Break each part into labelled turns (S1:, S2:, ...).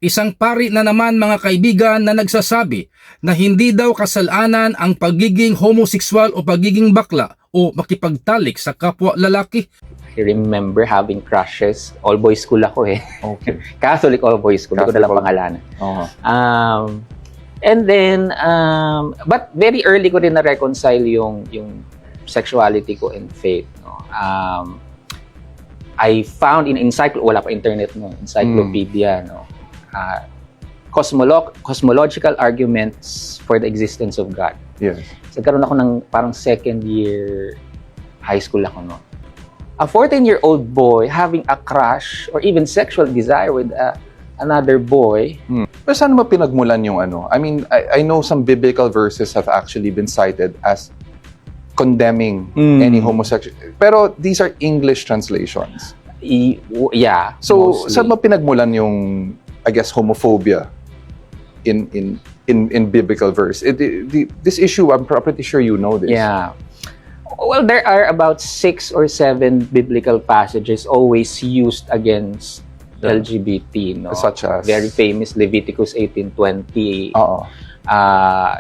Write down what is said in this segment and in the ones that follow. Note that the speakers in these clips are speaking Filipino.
S1: Isang pari na naman mga kaibigan na nagsasabi na hindi daw kasalanan ang pagiging homosexual o pagiging bakla o makipagtalik sa kapwa lalaki.
S2: I remember having crushes. All boys school ako eh.
S3: Okay.
S2: Catholic all boys school. Hindi ko nalang pangalanan. And then, but very early ko rin na-reconcile yung sexuality ko and faith. No? I found in wala pa internet no, encyclopedia, no? Cosmological arguments for the existence of God.
S3: Yes.
S2: So, nagkaroon ako ng parang second year high school ako, no? A 14-year-old boy having a crush or even sexual desire with another boy.
S3: Pero saan mo pinagmulan yung ano? I mean, I know some biblical verses have actually been cited as condemning any homosexual. Pero these are English translations.
S2: Yeah.
S3: So,
S2: mostly.
S3: saan mo pinagmulan yung, I guess, homophobia in biblical verse? This issue, I'm pretty sure you know this.
S2: Yeah. Well, there are about 6 or 7 biblical passages always used against LGBT, no?
S3: Such as?
S2: Very famous Leviticus 18:20.
S3: Oo.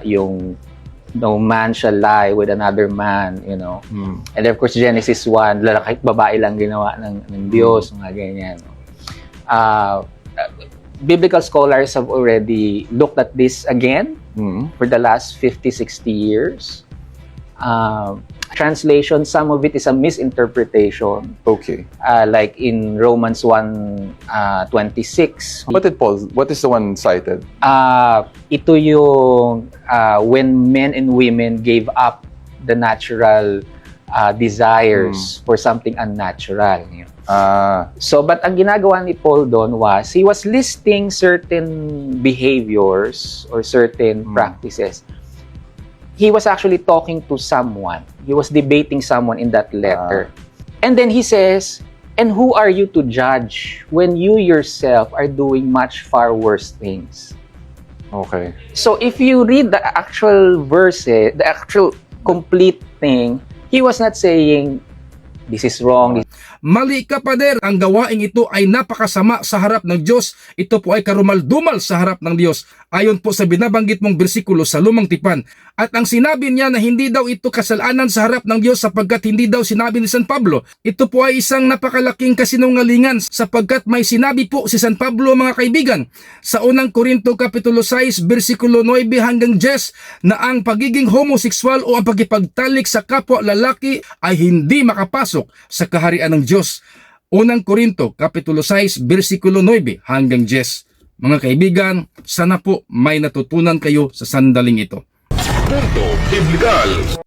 S2: Yung no man shall lie with another man, you know. And of course Genesis 1, lalaki at babae lang ginawa ng Diyos, mga ganyan. No? Biblical scholars have already looked at this again for the last 50-60 years. Translation, some of it is a misinterpretation.
S3: Okay.
S2: Like in Romans 1:26.
S3: What is the one cited?
S2: Ito yung when men and women gave up the natural desires for something unnatural. You know? So, but ang ginagawa ni Paul doon was, he was listing certain behaviors or certain practices. He was actually talking to someone. He was debating someone in that letter. And then he says, and who are you to judge when you yourself are doing much far worse things?
S3: Okay.
S2: So if you read the actual verses, the actual complete thing, he was not saying, this is wrong.
S1: Mali ka, pader. Ang gawaing ito ay napakasama sa harap ng Diyos. Ito po ay karumal-dumal sa harap ng Diyos. Ayon po sa binabanggit mong bersikulo sa Lumang Tipan. At ang sinabi niya na hindi daw ito kasalanan sa harap ng Diyos sapagkat hindi daw sinabi ni San Pablo. Ito po ay isang napakalaking kasinungalingan sapagkat may sinabi po si San Pablo, mga kaibigan, sa unang Korinto Kapitulo 6, bersikulo 9 hanggang 10 na ang pagiging homosexual o ang pagkipagtalik sa kapwa lalaki ay hindi makapasok sa kaharian ng Diyos. Unang Korinto Kapitulo 6, bersikulo 9 hanggang 10. Mga kaibigan, sana po may natutunan kayo sa sandaling ito.
S4: Punto Biblikal.